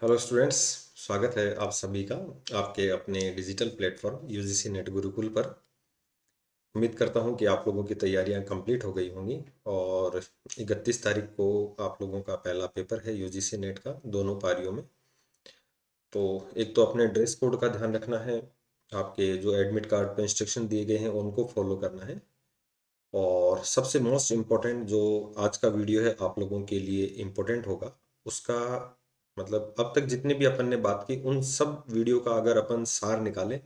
Hello students. स्वागत है आप सभी का आपके अपने digital platform UGC net Gurukul पर। उम्मीद करता हूं कि आप लोगों की तैयारियां कंप्लीट हो गई होंगी और 31 तारीख को आप लोगों का पहला पेपर है यूजीसी नेट का दोनों पारियों में। तो एक तो अपने ड्रेस कोड का ध्यान रखना है, आपके जो एडमिट कार्ड पे इंस्ट्रक्शन दिए गए हैं उनको फॉलो करना है। और सबसे मोस्ट इम्पोर्टेंट जो आज का वीडियो है आप लोगों के लिए इम्पोर्टेंट होगा, उसका मतलब अब तक जितने भी अपन ने बात की उन सब वीडियो का अगर अपन सार निकालें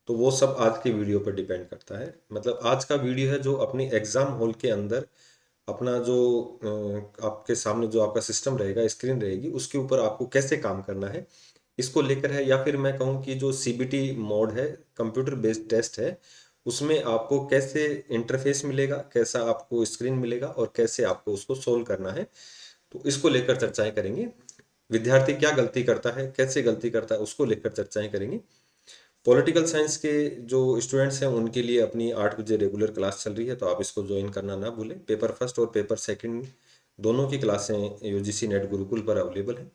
तो वो सब आज के वीडियो पर डिपेंड करता है। मतलब आज का वीडियो है जो अपनी एग्जाम हॉल के अंदर अपना जो आपके सामने जो आपका सिस्टम रहेगा, स्क्रीन रहेगी, उसके ऊपर आपको कैसे काम करना है इसको लेकर है। या फिर मैं कहूँ कि जो सीबीटी मोड है, कंप्यूटर बेस्ड टेस्ट है, उसमें आपको कैसे इंटरफेस मिलेगा, कैसा आपको स्क्रीन मिलेगा और कैसे आपको उसको सोल्व करना है, तो इसको लेकर चर्चाएं करेंगे। विद्यार्थी क्या गलती करता है, कैसे गलती करता है, उसको लेकर चर्चाएं करेंगे। पॉलिटिकल साइंस के जो स्टूडेंट्स हैं उनके लिए अपनी 8 बजे रेगुलर क्लास चल रही है, तो आप इसको ज्वाइन करना ना भूलें। पेपर फर्स्ट और पेपर सेकंड दोनों की क्लासें यूजीसी नेट गुरुकुल पर अवेलेबल है।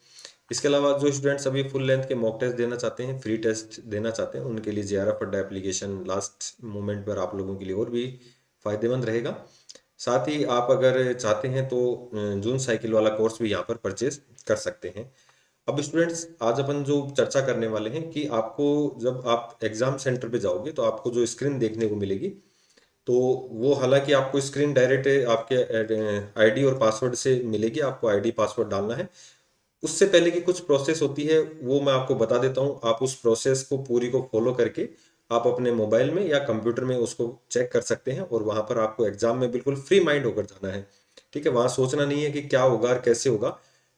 इसके अलावा जो स्टूडेंट्स अभी फुल लेंथ के मॉक टेस्ट देना चाहते हैं, फ्री टेस्ट देना चाहते हैं, उनके लिए जेआरएफ अड्डा एप्लीकेशन लास्ट मोमेंट पर आप लोगों के लिए और भी फायदेमंद रहेगा। साथ ही आप अगर चाहते हैं तो जून साइकिल वाला कोर्स भी यहाँ पर परचेज कर सकते हैं। अब स्टूडेंट्स आज अपन जो चर्चा करने वाले हैं कि आपको जब आप एग्जाम सेंटर पे जाओगे तो आपको जो स्क्रीन देखने को मिलेगी, तो वो हालांकि आपको स्क्रीन डायरेक्ट आपके आईडी और पासवर्ड से मिलेगी, आपको आईडी पासवर्ड डालना है। उससे पहले की कुछ प्रोसेस होती है वो मैं आपको बता देता हूँ। आप उस प्रोसेस को पूरी को फॉलो करके आप अपने मोबाइल में या कंप्यूटर में उसको चेक कर सकते हैं और वहां पर आपको एग्जाम में बिल्कुल फ्री माइंड होकर जाना है। ठीक है, वहां सोचना नहीं है कि क्या होगा और कैसे होगा,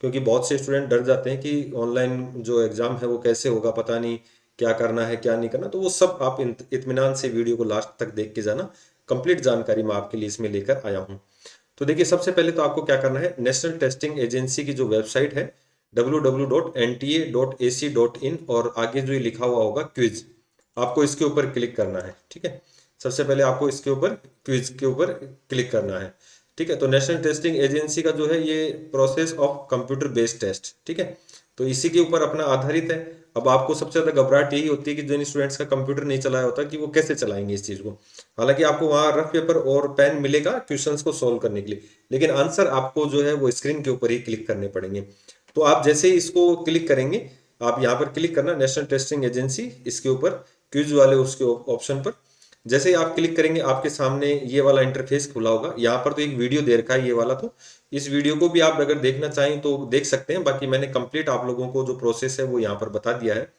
क्योंकि बहुत से स्टूडेंट डर जाते हैं कि ऑनलाइन जो एग्जाम है वो कैसे होगा, पता नहीं क्या करना है क्या नहीं करना। तो वो सब आप इत्मीनान से वीडियो को लास्ट तक देख के जाना। कंप्लीट जानकारी मैं आपके लिए इसमें लेकर आया हूँ। तो देखिए, सबसे पहले तो आपको क्या करना है, नेशनल टेस्टिंग एजेंसी की जो वेबसाइट है www.nta.ac.in और आगे जो ये लिखा हुआ होगा क्विज, आपको इसके ऊपर क्लिक करना है। ठीक है, सबसे पहले आपको इसके ऊपर क्विज के ऊपर क्लिक करना है। ठीक है, तो नेशनल टेस्टिंग एजेंसी का जो है ये process of computer based test, ठीक है, तो इसी के ऊपर अपना आधारित है। अब आपको सबसे ज्यादा घबराहट यही होती है कि जिन स्टूडेंट्स का कंप्यूटर नहीं चलाया होता कि वो कैसे चलाएंगे इस चीज को। हालांकि आपको वहां रफ पेपर और पेन मिलेगा क्वेश्चंस को सोल्व करने के लिए, लेकिन आंसर आपको जो है वो स्क्रीन के ऊपर ही क्लिक करने पड़ेंगे। तो आप जैसे ही इसको क्लिक करेंगे, आप यहाँ पर क्लिक करना नेशनल टेस्टिंग एजेंसी, इसके ऊपर क्विज वाले उसके ऑप्शन पर जैसे ही आप क्लिक करेंगे आपके सामने ये वाला इंटरफेस खुला होगा। यहाँ पर तो एक वीडियो दे रखा है ये वाला, तो इस वीडियो को भी आप अगर देखना चाहें तो देख सकते हैं। बाकी मैंने कंप्लीट आप लोगों को जो प्रोसेस है वो यहाँ पर बता दिया है।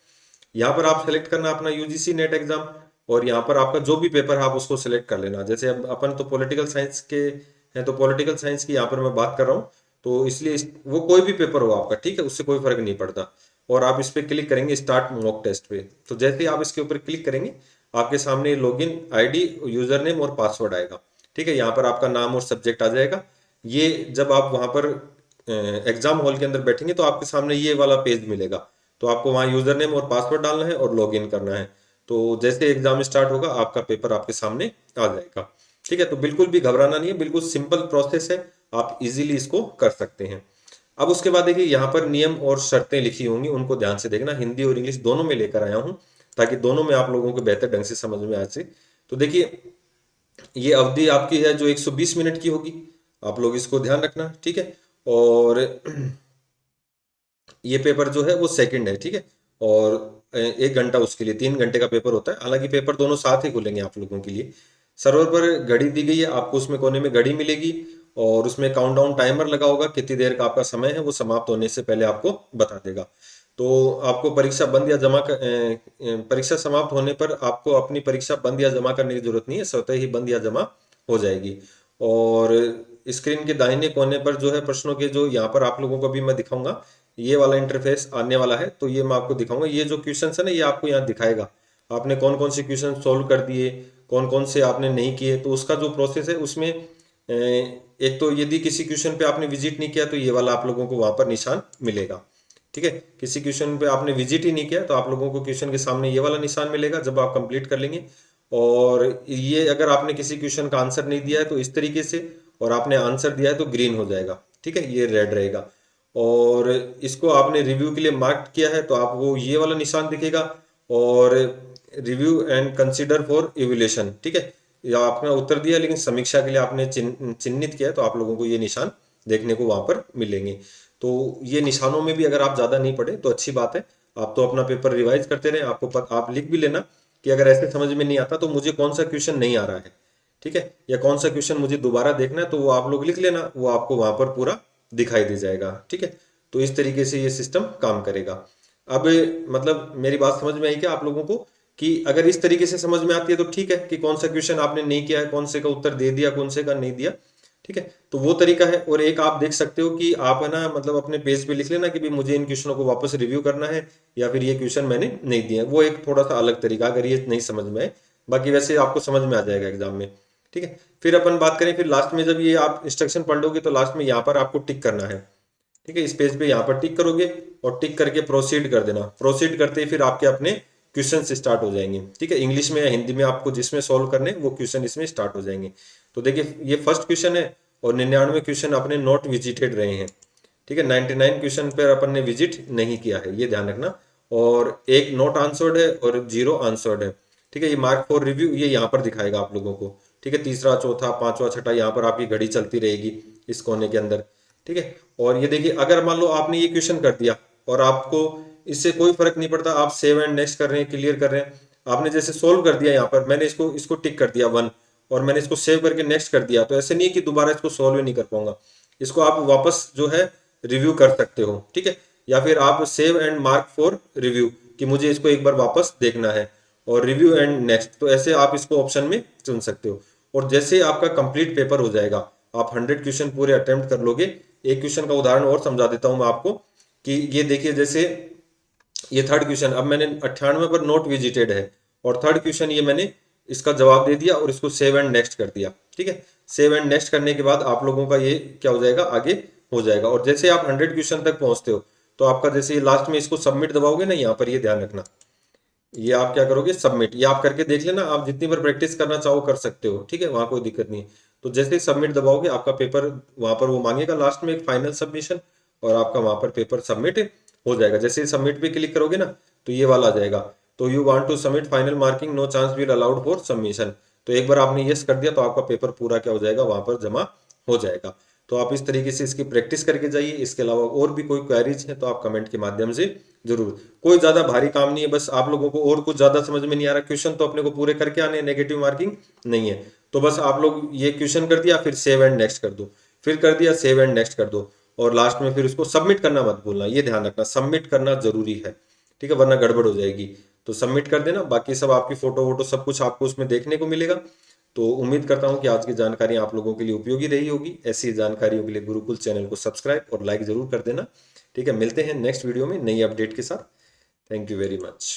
यहाँ पर आप सेलेक्ट करना अपना यूजीसी नेट एग्जाम और यहाँ पर आपका जो भी पेपर है आप उसको सिलेक्ट कर लेना। जैसे अब अपन तो पॉलिटिकल साइंस के हैं, तो पॉलिटिकल साइंस की यहाँ पर मैं बात कर रहा हूँ, तो इसलिए वो कोई भी पेपर हो आपका, ठीक है, उससे कोई फर्क नहीं पड़ता। और आप इस पर क्लिक करेंगे स्टार्ट मॉक टेस्ट पे, तो जैसे ही आप इसके ऊपर क्लिक करेंगे आपके सामने लॉगिन आईडी, यूजर नेम और पासवर्ड आएगा। ठीक है, यहाँ पर आपका नाम और सब्जेक्ट आ जाएगा। ये जब आप वहां पर एग्जाम हॉल के अंदर बैठेंगे तो आपके सामने ये वाला पेज मिलेगा, तो आपको वहाँ यूजर नेम और पासवर्ड डालना है और लॉगिन करना है। तो जैसे एग्जाम स्टार्ट होगा आपका पेपर आपके सामने आ जाएगा। ठीक है, तो बिल्कुल भी घबराना नहीं है, बिल्कुल सिंपल प्रोसेस है, आप इजीली इसको कर सकते हैं। अब उसके बाद देखिए यहाँ पर नियम और शर्तें लिखी होंगी, उनको ध्यान से देखना। हिंदी और इंग्लिश दोनों में लेकर आया हूँ ताकि दोनों में आप लोगों को बेहतर ढंग से समझ में आ सके। तो देखिए, ये अवधि आपकी है जो 120 मिनट की होगी, आप लोग इसको ध्यान रखना। ठीक है, और ये पेपर जो है वो सेकंड है। ठीक है, और 1 घंटा उसके लिए 3 घंटे का पेपर होता है। हालांकि पेपर दोनों साथ ही खुलेंगे आप लोगों के लिए। सर्वर पर घड़ी दी गई है आपको, उसमें कोने में घड़ी मिलेगी और उसमें काउंटडाउन टाइमर लगा होगा, कितनी देर का आपका समय है वो समाप्त होने से पहले आपको बता देगा। तो आपको परीक्षा बंद या परीक्षा समाप्त होने पर आपको अपनी परीक्षा बंद या जमा करने की जरूरत नहीं है, स्वतः ही बंद या जमा हो जाएगी। और स्क्रीन के दाहिने कोने पर जो है प्रश्नों के, जो यहाँ पर आप लोगों को भी मैं दिखाऊंगा, ये वाला इंटरफेस आने वाला है, तो ये मैं आपको दिखाऊंगा। ये जो क्वेश्चन है ना, ये आपको यहाँ दिखाएगा आपने कौन कौन से क्वेश्चन सोल्व कर दिए, कौन कौन से आपने नहीं किए। तो उसका जो प्रोसेस है उसमें एक तो यदि किसी क्वेश्चन पे आपने विजिट नहीं किया तो ये वाला आप लोगों को वहां पर निशान मिलेगा। ठीक है, किसी क्वेश्चन पे आपने विजिट ही नहीं किया तो आप लोगों को क्वेश्चन के सामने ये वाला निशान मिलेगा जब आप कंप्लीट कर लेंगे। और ये अगर आपने किसी क्वेश्चन का आंसर नहीं दिया है तो इस तरीके से, और आपने आंसर दिया है तो ग्रीन हो जाएगा। ठीक है, ये रेड रहेगा। और इसको आपने रिव्यू के लिए मार्क किया है तो आपको ये वाला निशान दिखेगा, और review and consider for evaluation, ठीक है, या आपने उत्तर दिया लेकिन समीक्षा के लिए आपने चिन्हित किया है तो आप लोगों को ये निशान देखने को वहां पर मिलेंगे। तो ये निशानों में भी अगर आप ज़्यादा नहीं पढ़े तो अच्छी बात है, आप तो अपना पेपर रिवाइज करते रहें। आप लिख भी लेना कि अगर ऐसे समझ में नहीं आता तो मुझे कौन सा क्वेश्चन नहीं आ रहा है, ठीक है, या कौन सा क्वेश्चन मुझे दोबारा देखना है, तो वो आप लोग लिख लेना, वो आपको वहां पर पूरा दिखाई दे जाएगा, ठीक है। तो इस तरीके से ये सिस्टम काम करेगा। अब मतलब मेरी बात समझ में आई क्या आप लोगों को, कि अगर इस तरीके से समझ में आती है तो ठीक है, कि कौन सा क्वेश्चन आपने नहीं किया है, कौन से का उत्तर दे दिया, कौन से का नहीं दिया, ठीक है, तो वो तरीका है। और एक आप देख सकते हो कि आप है ना, मतलब अपने पेज पे लिख लेना कि भाई मुझे इन क्वेश्चनों को वापस रिव्यू करना है, या फिर ये क्वेश्चन मैंने नहीं दिए, वो एक थोड़ा सा अलग तरीका अगर ये नहीं समझ में आए, बाकी वैसे आपको समझ में आ जाएगा एग्जाम में, ठीक है। फिर अपन बात करें, फिर लास्ट में जब ये आप इंस्ट्रक्शन पढ़ लोगे तो लास्ट में यहाँ पर आपको टिक करना है, ठीक है, इस पेज पे यहाँ पर टिक करोगे और टिक करके प्रोसीड कर देना। प्रोसीड करते ही फिर आपके अपने क्वेश्चन स्टार्ट हो जाएंगे, ठीक है, इंग्लिश में या हिंदी में आपको जिसमें सॉल्व करने वो क्वेश्चन इसमें स्टार्ट हो जाएंगे। तो देखिए ये फर्स्ट क्वेश्चन है और 99 क्वेश्चन अपने नॉट विजिटेड रहे हैं, ठीक है, 99 क्वेश्चन पर अपन ने विजिट नहीं किया है, ये ध्यान रखना। और एक नॉट आंसर्ड है और 0 आंसर्ड है, ठीक है, ये मार्क फॉर रिव्यू ये यहाँ पर दिखाएगा आप लोगों को, ठीक है, तीसरा चौथा पांचवा छठा यहाँ पर आपकी घड़ी चलती रहेगी इस कोने के अंदर, ठीक है। और ये देखिए अगर मान लो आपने ये क्वेश्चन कर दिया और आपको इससे कोई फर्क नहीं पड़ता, आप सेव एंड नेक्स्ट कर रहे हैं, क्लियर कर रहे हैं, आपने जैसे सोल्व कर दिया यहाँ पर, मैंने इसको इसको टिक कर दिया 1 और मैंने इसको सेव करके नेक्स्ट कर दिया, तो ऐसे नहीं है कि दोबारा इसको सोल्व ही नहीं कर पाऊंगा, इसको आप वापस जो है रिव्यू कर सकते हो, ठीक है, या फिर आप save and mark for review कि मुझे इसको एक बार वापस देखना है, और रिव्यू एंड नेक्स्ट, तो ऐसे आप इसको ऑप्शन में चुन सकते हो। और जैसे आपका कंप्लीट पेपर हो जाएगा, आप 100 क्वेश्चन पूरे अटेम्प्ट कर लोगे। एक क्वेश्चन का उदाहरण और समझा देता हूं मैं आपको, कि ये देखिए जैसे ये थर्ड क्वेश्चन, अब मैंने 98 पर नोट विजिटेड है और थर्ड क्वेश्चन ये मैंने इसका जवाब दे दिया और इसको सेव एंड नेक्स्ट कर दिया, ठीक है, सेव एंड नेक्स्ट करने के बाद आप लोगों का ये क्या हो जाएगा, आगे हो जाएगा। और जैसे आप 100 क्वेश्चन तक पहुंचते हो तो आपका जैसे ये लास्ट में इसको सबमिट दबाओगे ना, यहाँ पर ये ध्यान रखना, ये आप क्या करोगे, सबमिट, ये आप करके देख लेना, आप जितनी बार प्रैक्टिस करना चाहो कर सकते हो, ठीक है, वहां कोई दिक्कत नहीं है। तो जैसे ही सबमिट दबाओगे आपका पेपर वहां पर वो मांगेगा लास्ट में एक फाइनल सबमिशन, और आपका वहां पर पेपर सबमिट हो जाएगा। जैसे ही सबमिट पे क्लिक करोगे ना तो ये वाला आ जाएगा, तो you want to submit final marking, no chance will allowed for submission. तो एक बार आपने यस कर दिया तो आपका पेपर पूरा क्या हो जाएगा, वहां पर जमा हो जाएगा। तो आप इस तरीके से इसकी प्रैक्टिस करके जाइए। इसके अलावा और भी कोई क्वेरीज है तो आप कमेंट के माध्यम से जरूर, कोई ज्यादा भारी काम नहीं है, बस आप लोगों को और कुछ ज्यादा समझ में नहीं आ रहा, क्वेश्चन तो अपने को पूरे करके आने, नेगेटिव मार्किंग नहीं है, तो बस आप लोग ये क्वेश्चन कर दिया फिर सेव एंड नेक्स्ट कर दो, फिर कर दिया सेव एंड नेक्स्ट कर दो, और लास्ट में फिर उसको सबमिट करना मत भूलना, ये ध्यान रखना सबमिट करना जरूरी है, ठीक है, वरना गड़बड़ हो जाएगी। तो सबमिट कर देना, बाकी सब आपकी फोटो वोटो सब कुछ आपको उसमें देखने को मिलेगा। तो उम्मीद करता हूं कि आज की जानकारी आप लोगों के लिए उपयोगी रही होगी। ऐसी जानकारियों के लिए गुरुकुल चैनल को सब्सक्राइब और लाइक जरूर कर देना, ठीक है, मिलते हैं नेक्स्ट वीडियो में नई अपडेट के साथ। Thank you very much.